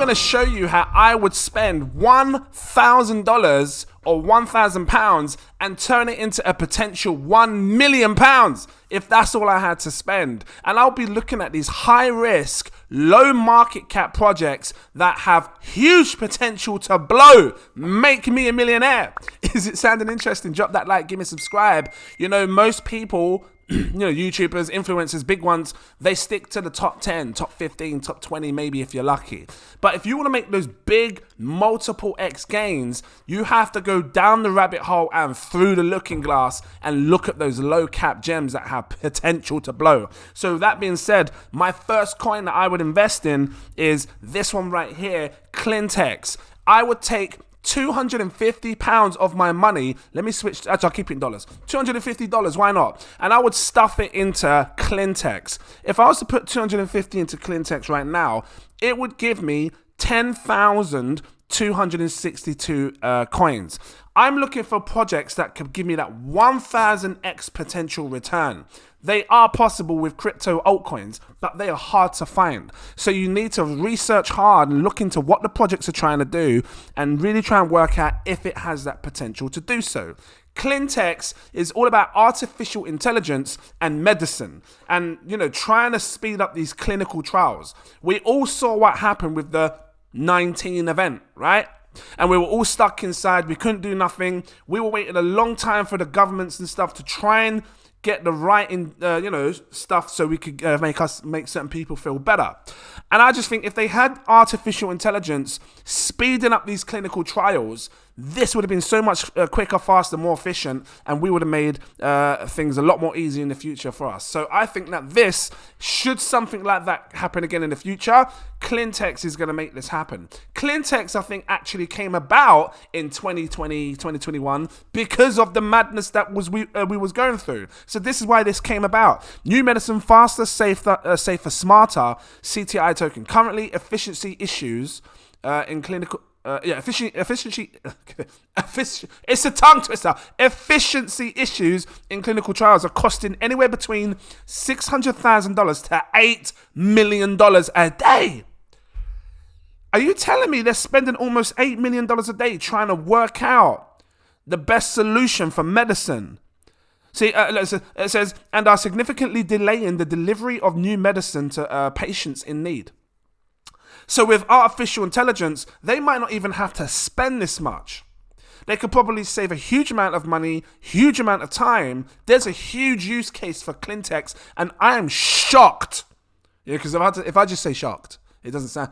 going to show you how I would spend $1,000 or £1,000 and turn it into a potential £1 million if that's all I had to spend. And I'll be looking at these high risk, low market cap projects that have huge potential to blow, make me a millionaire. Is it sounding interesting? Drop that like, give me a subscribe. You know, most people, YouTubers, influencers, big ones, they stick to the top 10, top 15, top 20, maybe if you're lucky. But if you want to make those big multiple X gains, you have to go down the rabbit hole and through the looking glass and look at those low cap gems that have potential to blow. So that being said, my first coin that I would invest in is this one right here, Clintex. I would take £250 of my money. Let me switch. Actually, I'll keep it in dollars. $250, why not? And I would stuff it into Clintex. If I was to put $250 into Clintex right now, it would give me 10,262 coins. I'm looking for projects that could give me that 1,000x potential return. They are possible with crypto altcoins, but they are hard to find. So you need to research hard and look into what the projects are trying to do and really try and work out if it has that potential to do so. Clintex is all about artificial intelligence and medicine and, trying to speed up these clinical trials. We all saw what happened with the 19 event, right? And we were all stuck inside. We couldn't do nothing. We were waiting a long time for the governments and stuff to try and get the right stuff so we could make certain people feel better. And I just think if they had artificial intelligence speeding up these clinical trials, this would have been so much quicker, faster, more efficient, and we would have made things a lot more easy in the future for us. So I think that should something like that happen again in the future, Clintex is going to make this happen. Clintex, I think, actually came about in 2020, 2021 because of the madness that we was going through. So this is why this came about. New medicine, faster, safer, smarter, CTI token. Currently, efficiency issues in clinical... efficiency. It's a tongue twister. Efficiency issues in clinical trials are costing anywhere between $600,000 to $8 million a day. Are you telling me they're spending almost $8 million a day trying to work out the best solution for medicine? See, it says, and are significantly delaying the delivery of new medicine to patients in need. So with artificial intelligence, they might not even have to spend this much. They could probably save a huge amount of money, huge amount of time. There's a huge use case for Clintex, and I am shocked. Yeah, because if I just say shocked, it doesn't sound...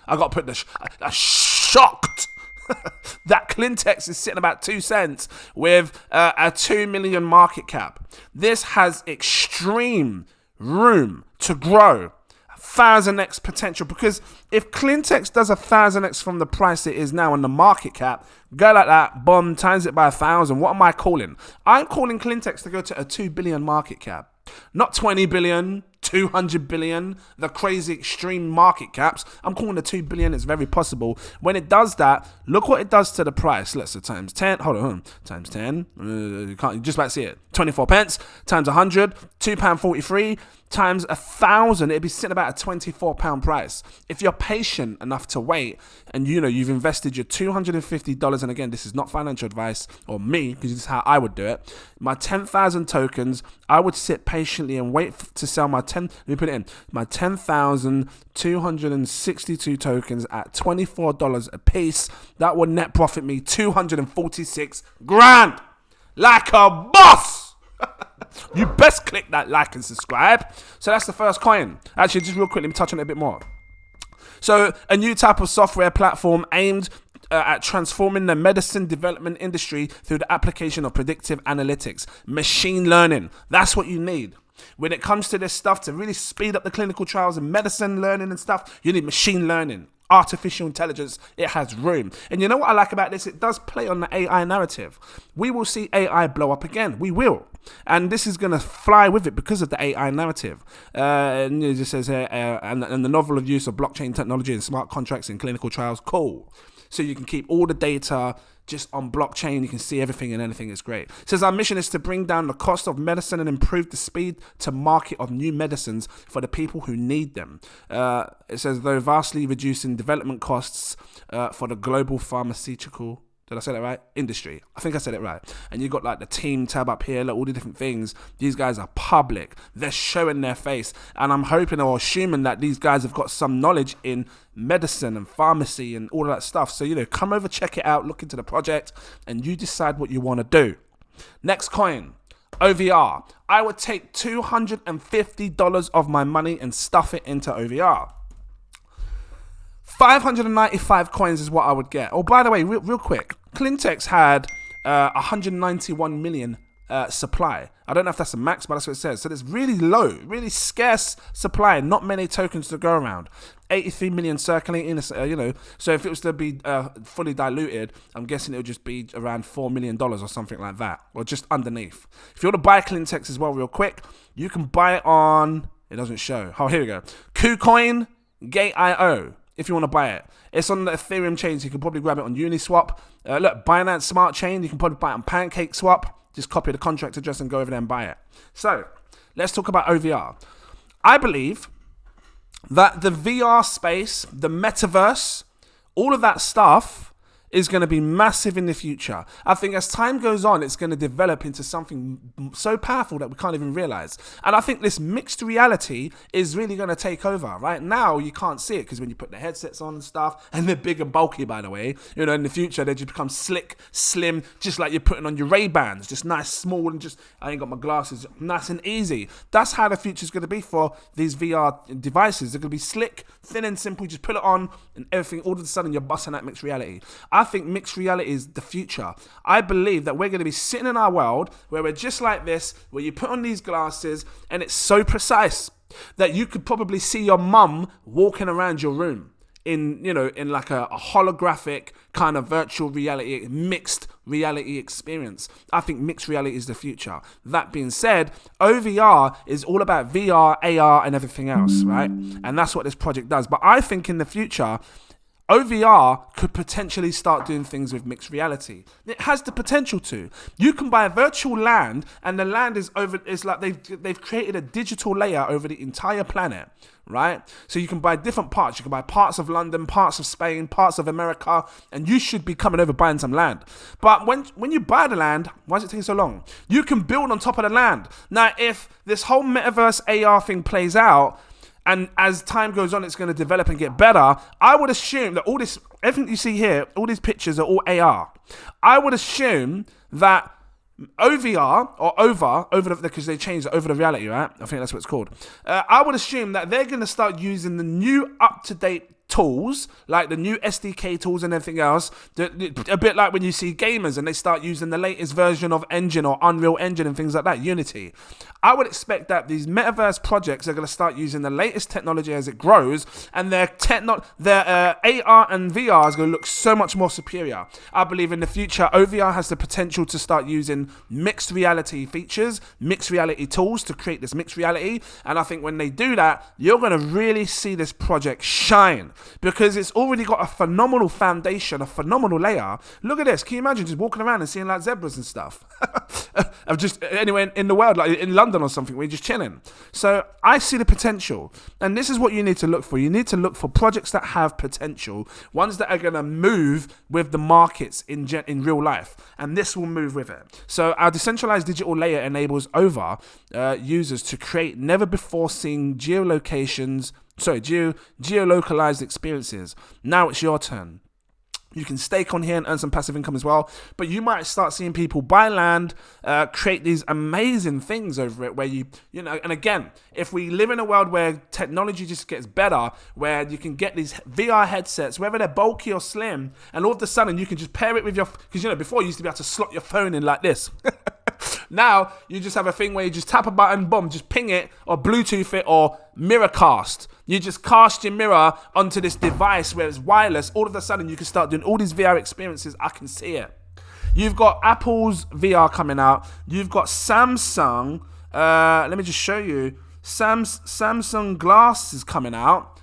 I got to put shocked that Clintex is sitting about 2 cents with a 2 million market cap. This has extreme room to grow. 1,000x potential, because if Clintex does 1,000x from the price it is now on the market cap, go like that, boom, times it by 1,000. What am I calling? I'm calling Clintex to go to a 2 billion market cap, not 20 billion, 200 billion, the crazy extreme market caps. I'm calling the 2 billion. It's very possible. When it does that, look what it does to the price. Let's say times 10. Hold on. Times 10. You just about see it. 24 pence times 100. £2.43 times 1,000. It'd be sitting about a £24 price. If you're patient enough to wait and you've invested your $250, and again, this is not financial advice or me, because this is how I would do it. My 10,000 tokens, I would sit patiently and wait to sell my 10,262 tokens at $24 a piece. That would net profit me 246 grand. Like a boss. You best click that like and subscribe. So that's the first coin. Actually, just real quick, let me touch on it a bit more. So a new type of software platform aimed at transforming the medicine development industry through the application of predictive analytics, machine learning. That's what you need. When it comes to this stuff, to really speed up the clinical trials and medicine learning and stuff, you need machine learning, artificial intelligence. It has room. And you know what I like about this? It does play on the AI narrative. We will see AI blow up again. We will. And this is going to fly with it because of the AI narrative. And it just says here, and the novel of use of blockchain technology and smart contracts in clinical trials. Cool. so you can keep all the data just on blockchain. You can see everything and anything. Is great. It says our mission is to bring down the cost of medicine and improve the speed to market of new medicines for the people who need them. It says though vastly reducing development costs for the global pharmaceutical. Did I say that right? Industry. I think I said it right. And you got like the team tab up here, like all the different things. These guys are public. They're showing their face. And I'm hoping or assuming that these guys have got some knowledge in medicine and pharmacy and all of that stuff. So, come over, check it out, look into the project, and you decide what you want to do. Next coin, OVR. I would take $250 of my money and stuff it into OVR. 595 coins is what I would get. Oh, by the way, real quick, Clintex had 191 million supply. I don't know if that's a max, but that's what it says. So there's really low, really scarce supply, not many tokens to go around. 83 million circulating, so if it was to be fully diluted, I'm guessing it would just be around $4 million or something like that, or just underneath. If you want to buy Clintex as well real quick, you can buy it on, it doesn't show. Oh, here we go. KuCoin, Gate.io. If you want to buy it, it's on the Ethereum chain, so you can probably grab it on Uniswap. Look, Binance Smart Chain, you can probably buy it on PancakeSwap. Just copy the contract address and go over there and buy it. So, let's talk about OVR. I believe that the VR space, the metaverse, all of that stuff is going to be massive in the future. I think as time goes on, it's going to develop into something so powerful that we can't even realize. And I think this mixed reality is really going to take over. Right now, you can't see it because when you put the headsets on and stuff, and they're big and bulky, by the way, in the future, they just become slick, slim, just like you're putting on your Ray-Bans, just nice, small, and just, I ain't got my glasses, nice and easy. That's how the future is going to be for these VR devices. They're going to be slick, thin and simple. You just put it on and everything, all of a sudden, you're busting that mixed reality. I think mixed reality is the future. I believe that we're going to be sitting in our world where we're just like this, where you put on these glasses and it's so precise that you could probably see your mum walking around your room in like a holographic kind of virtual reality, mixed reality experience. I think mixed reality is the future. That being said, OVR is all about VR, AR, and everything else, right? And that's what this project does. But I think in the future, OVR could potentially start doing things with mixed reality. It has the potential to. You can buy a virtual land, and the land is over. It's like they've created a digital layer over the entire planet, right? So you can buy different parts. You can buy parts of London, parts of Spain, parts of America, and you should be coming over buying some land. But when you buy the land, why is it taking so long? You can build on top of the land. Now, if this whole metaverse AR thing plays out, and as time goes on, it's going to develop and get better, I would assume that everything you see here, all these pictures are all AR. I would assume that OVR, or over, because they changed it over the reality, right? I think that's what it's called. I would assume that they're going to start using the new up-to-date tools, like the new SDK tools and everything else, a bit like when you see gamers and they start using the latest version of Engine or Unreal Engine and things like that, Unity. I would expect that these metaverse projects are going to start using the latest technology as it grows, and their AR and VR is going to look so much more superior. I believe in the future, OVR has the potential to start using mixed reality features, mixed reality tools to create this mixed reality, and I think when they do that, you're going to really see this project shine, because it's already got a phenomenal foundation, a phenomenal layer. Look at this. Can you imagine just walking around and seeing like zebras and stuff? Of just anywhere in the world, like in London or something, where you're just chilling. So I see the potential, and this is what you need to look for. You need to look for projects that have potential, ones that are going to move with the markets in real life, and this will move with it. So our decentralized digital layer enables users to create never before seen geolocalized experiences. Now it's your turn. You can stake on here and earn some passive income as well. But you might start seeing people buy land, create these amazing things over it where and again, if we live in a world where technology just gets better, where you can get these VR headsets, whether they're bulky or slim, and all of a sudden you can just pair it with because before you used to be able to slot your phone in like this. Now, you just have a thing where you just tap a button, boom, just ping it, or Bluetooth it, or mirror cast. You just cast your mirror onto this device where it's wireless. All of a sudden, you can start doing all these VR experiences. I can see it. You've got Apple's VR coming out. You've got Samsung. Let me just show you. Samsung glasses coming out.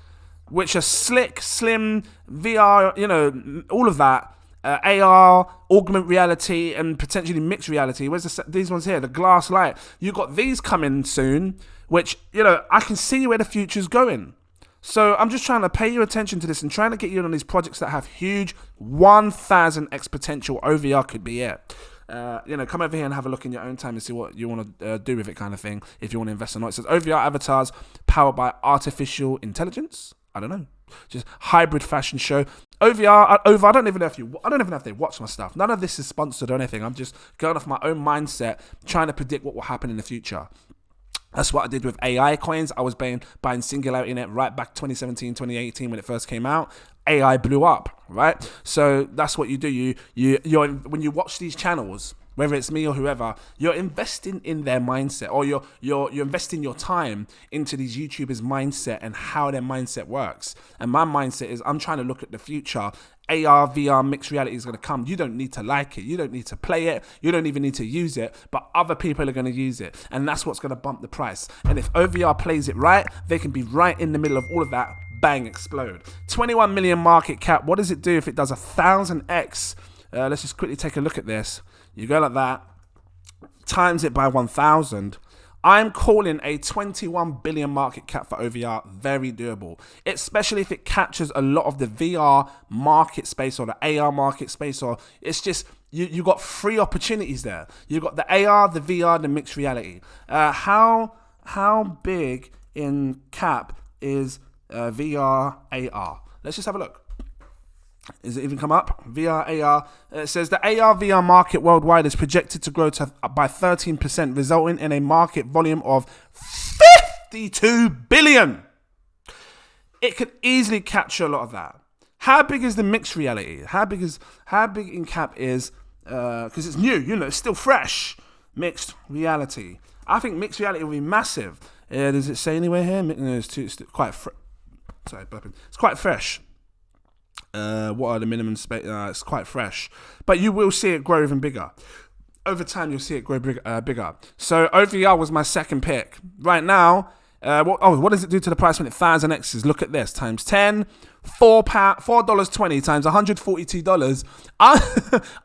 which are slick, slim, VR, all of that. AR, augmented reality, and potentially mixed reality. Where's these ones here? The glass light. You've got these coming soon, which, I can see where the future's going. So I'm just trying to pay your attention to this and trying to get you on these projects that have huge 1,000x potential. OVR could be it. Come over here and have a look in your own time and see what you want to do with it, kind of thing, if you want to invest or not. It says OVR avatars powered by artificial intelligence. I don't know. Just hybrid fashion show. OVR, I don't even know if they watch my stuff. None of this is sponsored or anything. I'm just going off my own mindset, trying to predict what will happen in the future. That's what I did with AI coins. I was buying Singularity Net right back 2017, 2018 when it first came out. AI blew up, right? So that's what you do. You're when you watch these channels, whether it's me or whoever, you're investing in their mindset, or you're investing your time into these YouTubers' mindset and how their mindset works. And my mindset is I'm trying to look at the future. AR, VR, mixed reality is going to come. You don't need to like it. You don't need to play it. You don't even need to use it. But other people are going to use it. And that's what's going to bump the price. And if OVR plays it right, they can be right in the middle of all of that. Bang, explode. 21 million market cap. What does it do if it does 1,000x? Let's just quickly take a look at this. You go like that, times it by 1,000. I'm calling a 21 billion market cap for OVR very doable, especially if it captures a lot of the VR market space or the AR market space, or it's just, you got three opportunities there. You got the AR, the VR, the mixed reality. How big in cap is VR AR? Let's just have a look. Is it even come up? VR, AR. It says the AR, VR market worldwide is projected to grow by 13%, resulting in a market volume of 52 billion. It could easily capture a lot of that. How big is the mixed reality? How big in cap is, because it's new, it's still fresh. Mixed reality. I think mixed reality will be massive. Does it say anywhere here? No, it's quite it's quite fresh. What are the minimum space? It's quite fresh, but you will see it grow even bigger. Over time, you'll see it grow bigger. So OVR was my second pick. Right now, what does it do to the price when it 1,000x's? Look at this, times 10, $4.20 times $142.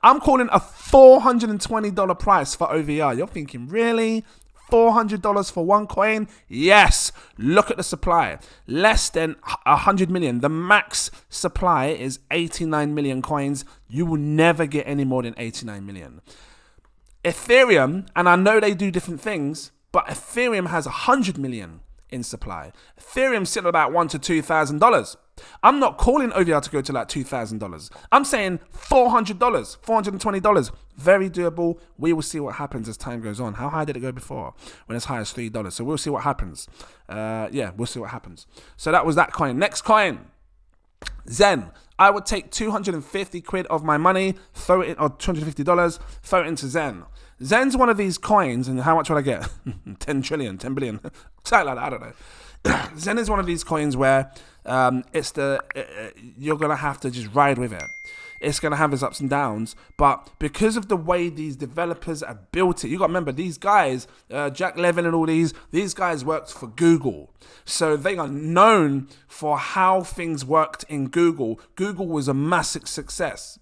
I'm calling a $420 price for OVR. You're thinking, really? $400 for one coin? Yes. Look at the supply. Less than 100 million. The max supply is 89 million coins. You will never get any more than 89 million. Ethereum, and I know they do different things, but Ethereum has 100 million in supply. Ethereum's sitting about $1,000 to $2,000. I'm not calling OVR to go to like $2,000. I'm saying $400, $420. Very doable. We will see what happens as time goes on. How high did it go before? When as high as $3. So we'll see what happens. We'll see what happens. So that was that coin. Next coin, Zen. I would take 250 quid of my money, throw it in, or $250, throw it into Zen. Zen's one of these coins, and how much will I get? 10 trillion, 10 billion, something like that, I don't know. Zen is one of these coins where you're going to have to just ride with it. It's going to have its ups and downs, but because of the way these developers have built it, you got to remember, these guys, Jack Levin and all these guys worked for Google. So they are known for how things worked in Google. Google was a massive success.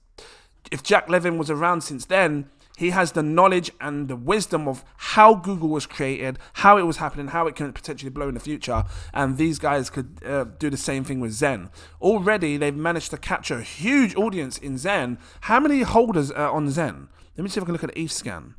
If Jack Levin was around since then, he has the knowledge and the wisdom of how Google was created, how it was happening, how it can potentially blow in the future. And these guys could do the same thing with Zen. Already, they've managed to capture a huge audience in Zen. How many holders are on Zen? Let me see if I can look at ETHScan.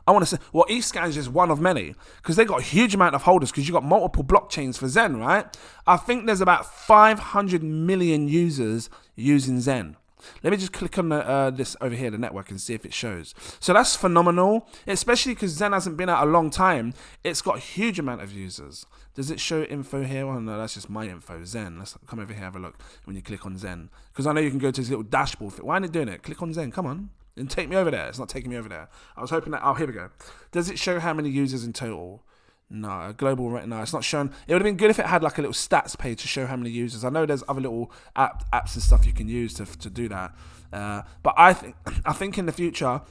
I want to say, well, ETHScan is just one of many, because they've got a huge amount of holders, because you've got multiple blockchains for Zen, right? I think there's about 500 million users using Zen. Let me just click on this over here, the network, and see if it shows. So that's phenomenal, especially because Zen hasn't been out a long time. It's got a huge amount of users. Does it show info here? Oh, no, that's just my info. Zen. Let's come over here, have a look when you click on Zen. Because I know you can go to this little dashboard. Why aren't it doing it? Click on Zen. Come on. And take me over there. It's not taking me over there. I was hoping that... Oh, here we go. Does it show how many users in total? No, global right now. It's not shown. It would have been good if it had like a little stats page to show how many users. I know there's other little apps and stuff you can use to do that. But I think in the future,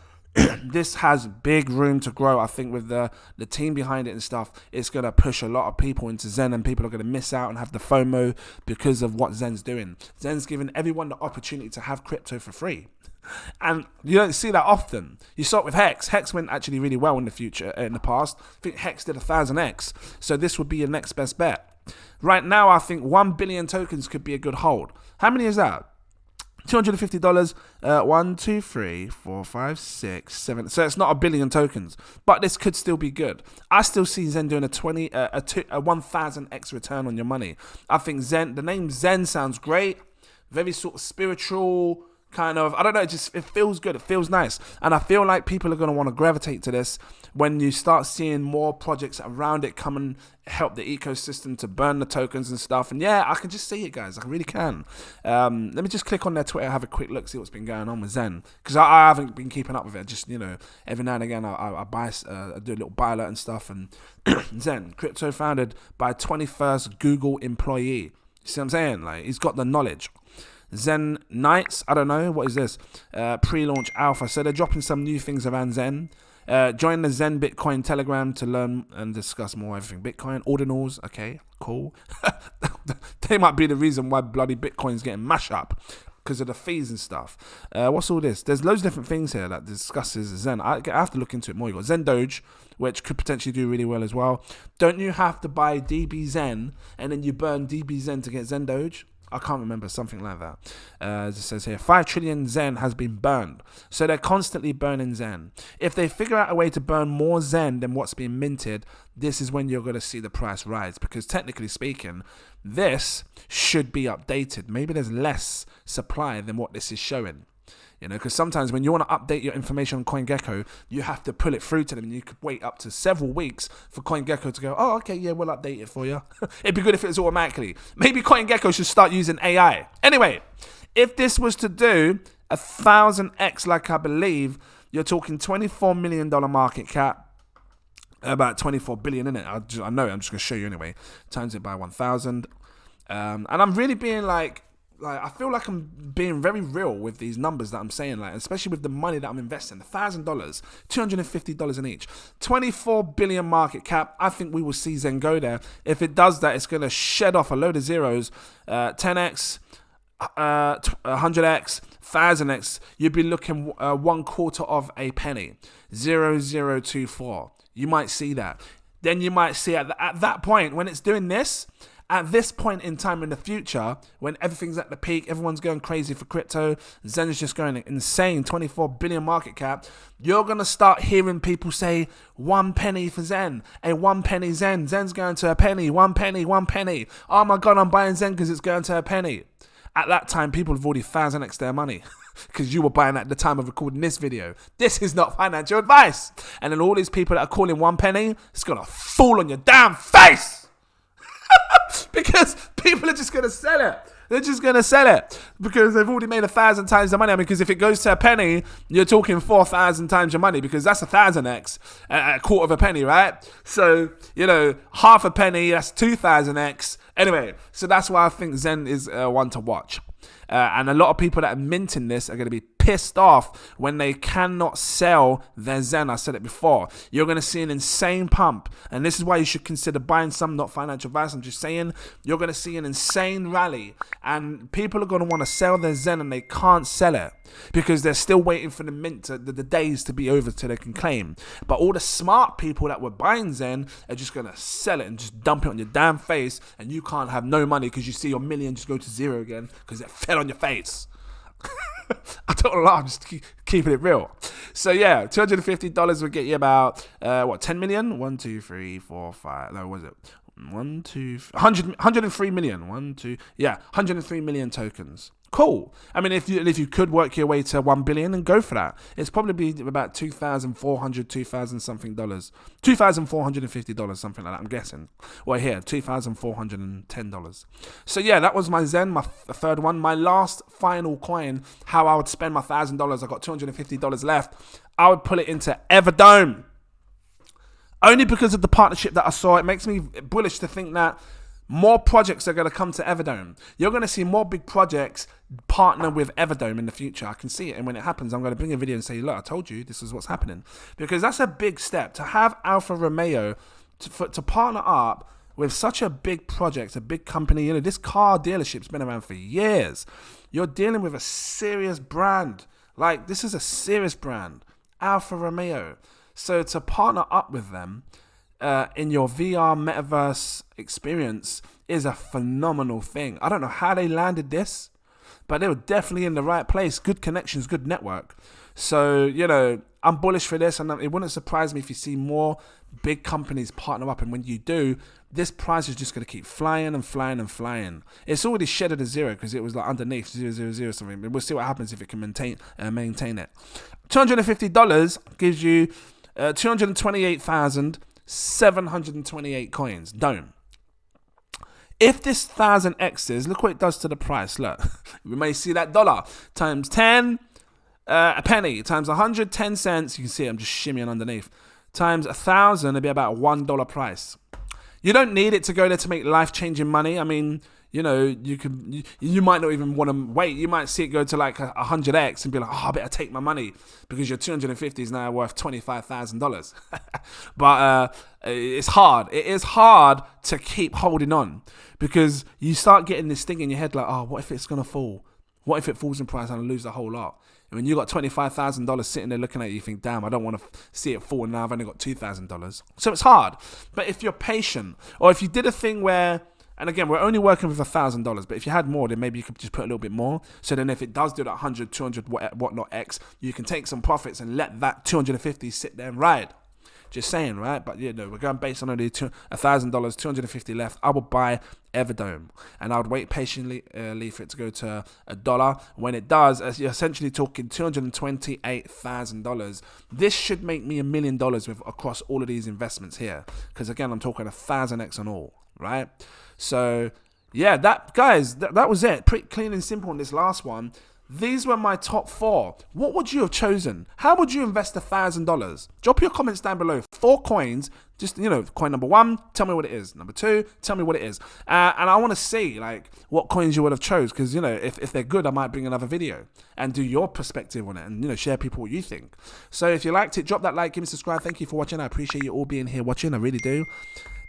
this has big room to grow. I think with the team behind it and stuff, it's going to push a lot of people into Zen, and people are going to miss out and have the FOMO because of what Zen's doing. Zen's giving everyone the opportunity to have crypto for free. And you don't see that often. You saw it with Hex. Hex went actually really well in the past. I think Hex did 1,000x. So this would be your next best bet. Right now, I think 1 billion tokens could be a good hold. How many is that? $250. 1, 2, 3, 4, 5, 6, 7. So it's not a billion tokens, but this could still be good. I still see Zen doing a 1,000x return on your money. I think Zen, the name Zen sounds great. Very sort of spiritual. Kind of, I don't know, it feels good, it feels nice, and I feel like people are going to want to gravitate to this when you start seeing more projects around it come and help the ecosystem to burn the tokens and stuff. And yeah, I can just see it, guys, I really can. Let me just click on their Twitter, have a quick look, see what's been going on with Zen, because I haven't been keeping up with it. Just, every now and again I buy, I do a little buy alert and stuff. And Zen, crypto founded by 21st Google employee. You see what I'm saying? Like, he's got the knowledge. Zen Knights, I don't know, what is this? Pre-launch alpha. So they're dropping some new things around Zen. Join the Zen Bitcoin Telegram to learn and discuss more everything Bitcoin. Ordinals, okay, cool. They might be the reason why bloody Bitcoin's getting mashed up, because of the fees and stuff. What's all this? There's loads of different things here that discusses Zen. I have to look into it more. You've got Zen Doge, which could potentially do really well as well. Don't you have to buy DB Zen and then you burn DB Zen to get Zen Doge? I can't remember, something like that. As it says here, 5 trillion Zen has been burned. So they're constantly burning Zen. If they figure out a way to burn more Zen than what's being minted, this is when you're going to see the price rise. Because technically speaking, this should be updated. Maybe there's less supply than what this is showing. Because sometimes when you want to update your information on CoinGecko, you have to pull it through to them, and you could wait up to several weeks for CoinGecko to go, oh, okay, yeah, we'll update it for you. It'd be good if it was automatically. Maybe CoinGecko should start using AI. Anyway, if this was to do 1,000x, like I believe, you're talking $24 million market cap, about 24 billion in it. I know, I'm just going to show you anyway. Times it by 1,000. And I'm really being like, I feel like I'm being very real with these numbers that I'm saying, like, especially with the money that I'm investing. $1,000, $250 in each, 24 billion market cap. I think we will see Zen go there. If it does that, it's going to shed off a load of zeros. 10x, 100x, 1,000x. You'd be looking 1/4 of a penny, 0.0024. You might see that. Then you might see at that point when it's doing this. At this point in time in the future, when everything's at the peak, everyone's going crazy for crypto, Zen is just going insane, 24 billion market cap, you're going to start hearing people say 1 penny for Zen, a 1 penny Zen, Zen's going to a penny, 1 penny, 1 penny. Oh my God, I'm buying Zen because it's going to a penny. At that time, people have already 1,000x their money because you were buying at the time of recording this video. This is not financial advice. And then all these people that are calling 1 penny, it's going to fall on your damn face. Because people are just going to sell it. They're just going to sell it because they've already made 1,000 times the money. I mean, because if it goes to a penny, you're talking 4,000 times your money, because that's 1,000x, a quarter of a penny, right? So, half a penny, that's 2,000x. Anyway, so that's why I think Zen is one to watch. And a lot of people that are minting this are going to be pissed off when they cannot sell their Zen. I said it before. You're going to see an insane pump. And this is why you should consider buying some, not financial advice. I'm just saying, you're going to see an insane rally. And people are going to want to sell their Zen and they can't sell it because they're still waiting for the mint, the days to be over till they can claim. But all the smart people that were buying Zen are just going to sell it and just dump it on your damn face. And you can't have no money because you see your million just go to zero again because it fell on your face. I don't know, I'm just keeping it real. So yeah, $250 would get you about 10 million? 1, 2, 3, 4, 5. No, what was it? 1, 2, 103 million. 1, 2, yeah, 103 million tokens. Cool. I mean, if you could work your way to 1 billion, then go for that. It's probably be about $2,400, $2,000 something dollars, $2,450, something like that. I'm guessing. Well, here, $2,410. So yeah, that was my Zen, my third one. My last final coin. How I would spend my $1,000. I got $250 left. I would put it into Everdome. Only because of the partnership that I saw. It makes me bullish to think that More projects are going to come to Everdome. You're going to see more big projects partner with Everdome in the future. I can see it. And when it happens, I'm going to bring a video and say, look, I told you this is what's happening. Because that's a big step. To have Alfa Romeo to partner up with such a big project, a big company. You know, this car dealership's been around for years. You're dealing with a serious brand. Like, this is a serious brand. Alfa Romeo. So to partner up with them in your VR metaverse experience is a phenomenal thing. I don't know how they landed this, but they were definitely in the right place. Good connections, good network. So, you know, I'm bullish for this, and it wouldn't surprise me if you see more big companies partner up. And when you do, this price is just going to keep flying and flying and flying. It's already shedded a zero because it was like underneath 000 something. But we'll see what happens if it can maintain it. $250 gives you 228,728 coins. Dome. If this 1000x's, look what it does to the price. Look, we may see that dollar times 10, a penny times 100, 10 cents. You can see I'm just shimmying underneath. Times 1,000, it'd be about $1 price. You don't need it to go there to make life-changing money. I mean, you know, you might not even want to wait. You might see it go to like 100x and be like, oh, I better take my money because your 250 is now worth $25,000. But it's hard. It is hard to keep holding on because you start getting this thing in your head like, oh, what if it's going to fall? What if it falls in price and I lose the whole lot? And when you got $25,000 sitting there looking at you, you think, damn, I don't want to see it fall, and now I've only got $2,000. So it's hard. But if you're patient, or if you did a thing where, and again, we're only working with $1,000, but if you had more, then maybe you could just put a little bit more. So then if it does do that 100, 200, whatnot X, you can take some profits and let that 250 sit there and ride. Just saying, right? But, you know, we're going based on only $1,000, 250 left. I would buy Everdome, and I would wait patiently for it to go to $1. When it does, you're essentially talking $228,000. This should make me $1 million across all of these investments here, because again, I'm talking 1,000x on all, right? So yeah, guys, that was it. Pretty clean and simple on this last one. These were my top 4. What would you have chosen? How would you invest $1,000? Drop your comments down below. 4 coins. Just, you know, coin number 1, tell me what it is. Number 2, tell me what it is. And I want to see, like, what coins you would have chose. Because, you know, if they're good, I might bring another video and do your perspective on it and, you know, share people what you think. So if you liked it, drop that like, give me a subscribe. Thank you for watching. I appreciate you all being here watching. I really do.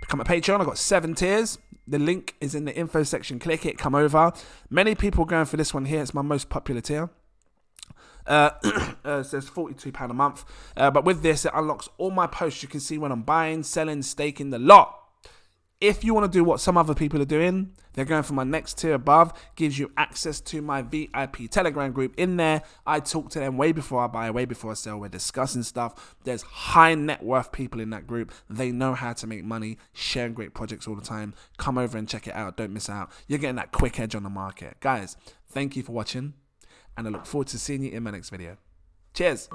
Become a Patreon. I've got 7 tiers. The link is in the info section. Click it. Come over. Many people going for this one here. It's my most popular tier. It says £42 a month. But with this, it unlocks all my posts. You can see when I'm buying, selling, staking, the lot. If you want to do what some other people are doing, they're going for my next tier above. Gives you access to my VIP Telegram group. In there, I talk to them way before I buy, way before I sell. We're discussing stuff. There's high net worth people in that group. They know how to make money, sharing great projects all the time. Come over and check it out. Don't miss out. You're getting that quick edge on the market. Guys, thank you for watching, and I look forward to seeing you in my next video. Cheers.